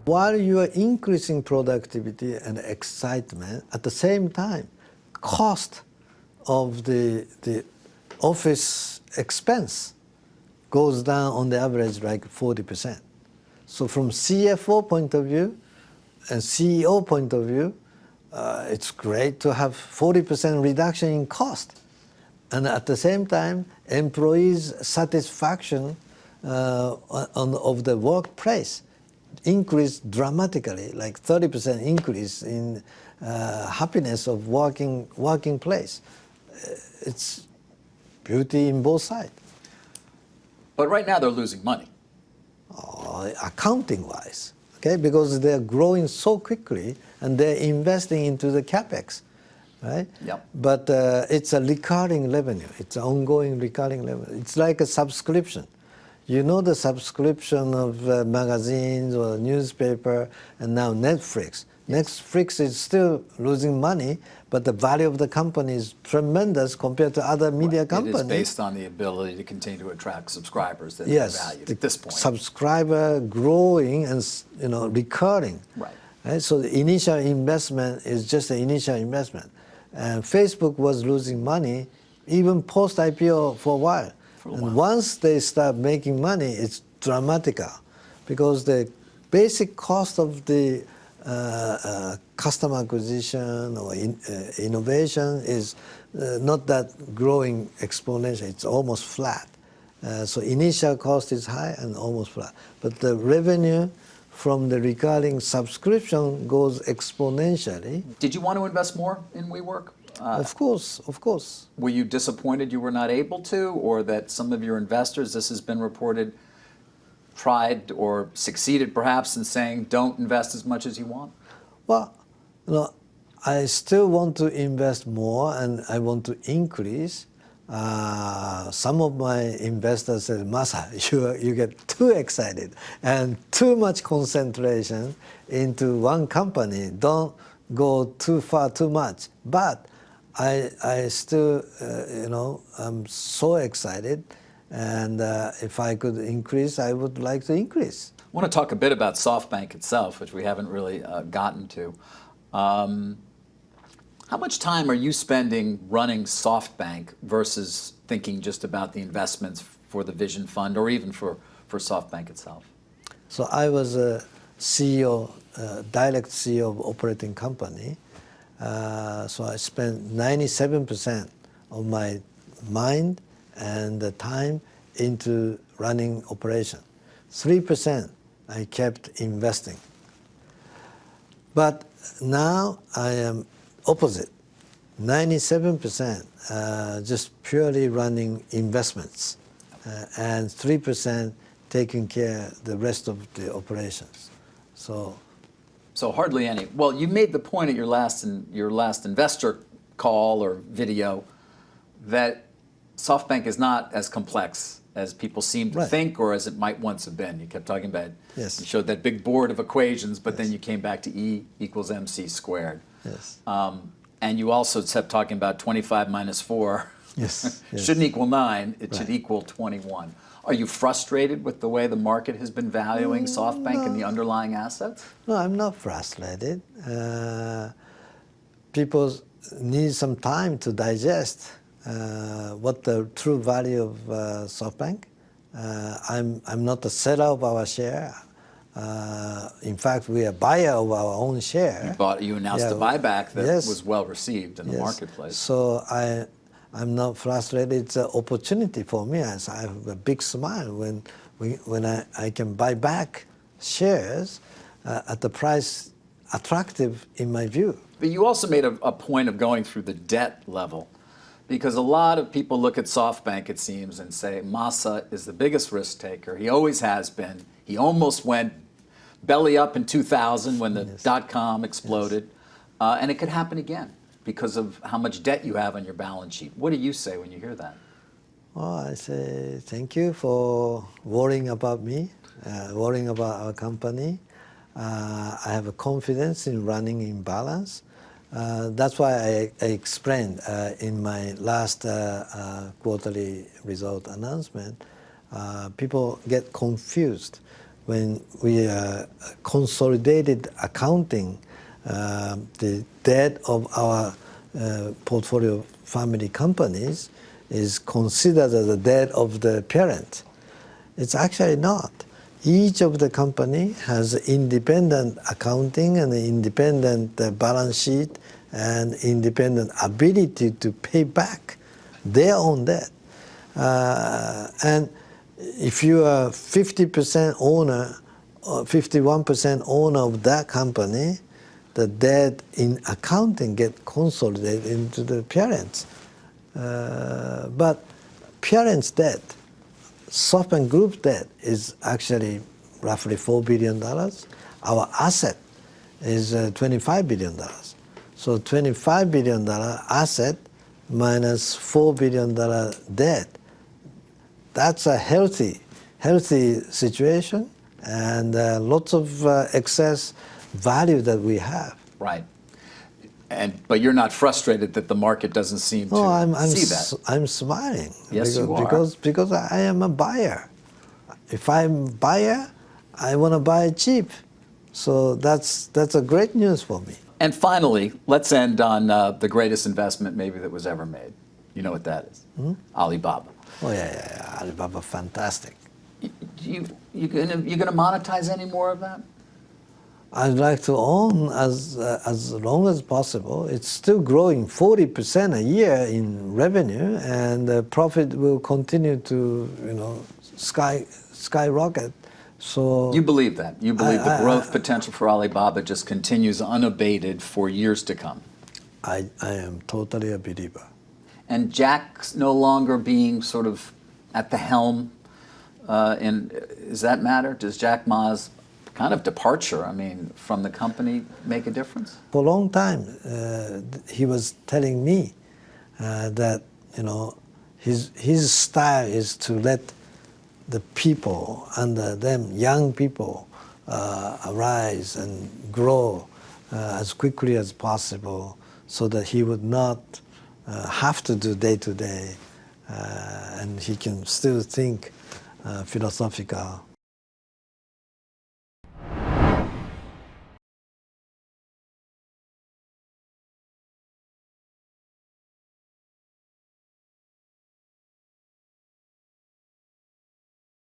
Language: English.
While you are increasing productivity and excitement, at the same time, cost of the office expense goes down on the average like 40%. So from CFO point of view and CEO point of view, it's great to have 40% reduction in cost. And at the same time, employees' satisfaction of the workplace increased dramatically, like 30% increase in happiness of working place. It's beauty in both sides. But right now they're losing money. Accounting-wise, okay, because they're growing so quickly and they're investing into the capex, right? Yep. But it's a recurring revenue. It's an ongoing recurring revenue. It's like a subscription. You know the subscription of magazines or newspaper, and now Netflix. Netflix is still losing money, but the value of the company is tremendous compared to other media companies. It is based on the ability to continue to attract subscribers that yes, are valued at this point. Subscriber growing and recurring. Right. So the initial investment is just an initial investment. And Facebook was losing money even post-IPO for a while. And once they start making money, it's dramatical, because the basic cost of the customer acquisition or innovation is not that growing exponentially. It's almost flat. So initial cost is high and almost flat. But the revenue from the recurring subscription goes exponentially. Did you want to invest more in WeWork? Of course, of course. Were you disappointed you were not able to, or that some of your investors, this has been reported, tried or succeeded perhaps in saying don't invest as much as you want? Well, I still want to invest more and I want to increase. Some of my investors said, Masa, you get too excited and too much concentration into one company. Don't go too far, too much. But I still, I'm so excited, and if I could increase, I would like to increase. I want to talk a bit about SoftBank itself, which we haven't really gotten to. How much time are you spending running SoftBank versus thinking just about the investments for the Vision Fund or even for SoftBank itself? So I was a CEO, direct CEO of operating company. So I spent 97% of my mind and the time into running operation. 3% I kept investing. But now I am opposite. 97% just purely running investments, and 3% taking care of the rest of the operations. So hardly any. Well, you made the point at your last investor call or video that SoftBank is not as complex as people seem to think, or as it might once have been. You kept talking about, you showed that big board of equations, but then you came back to E equals MC squared. Yes. And you also kept talking about 25 minus 4 shouldn't equal 9, it should equal 21. Are you frustrated with the way the market has been valuing SoftBank and the underlying assets? No, I'm not frustrated. People need some time to digest what the true value of SoftBank. I'm not a seller of our share. In fact, we are a buyer of our own share. You announced a buyback that was well received in the marketplace. So I'm not frustrated. It's an opportunity for me. I have a big smile when I can buy back shares at the price attractive in my view. But you also made a point of going through the debt level, because a lot of people look at SoftBank, it seems, and say Masa is the biggest risk taker. He always has been. He almost went belly up in 2000 when the dot-com exploded, and it could happen again because of how much debt you have on your balance sheet. What do you say when you hear that? Well, I say thank you for worrying about me, worrying about our company. I have a confidence in running in balance. That's why I explained in my last quarterly result announcement, people get confused when we consolidated accounting, the debt of our portfolio family companies is considered as the debt of the parent. It's actually not. Each of the company has independent accounting and independent balance sheet and independent ability to pay back their own debt. And if you are 50% owner or 51% owner of that company, the debt in accounting get consolidated into the parents. But parents' debt, SoftBank Group debt is actually roughly $4 billion. Our asset is $25 billion. So $25 billion asset minus $4 billion debt, that's a healthy situation and lots of excess value that we have. Right. But you're not frustrated that the market doesn't seem to see that. I'm smiling. Yes, you are. Because I am a buyer. If I'm a buyer, I want to buy cheap. So that's a great news for me. And finally, let's end on the greatest investment maybe that was ever made. You know what that is? Alibaba. Oh yeah. Alibaba, fantastic. You gonna monetize any more of that? I'd like to own as long as possible. It's still growing 40% a year in revenue, and the profit will continue to skyrocket. So you believe that? You believe the growth potential for Alibaba just continues unabated for years to come? I am totally a believer. And Jack's no longer being sort of at the helm. Does that matter? Does Jack Ma's kind of departure, from the company make a difference? For a long time, he was telling me that his style is to let the people under them, young people, arise and grow as quickly as possible, so that he would not have to do day to day, and he can still think philosophical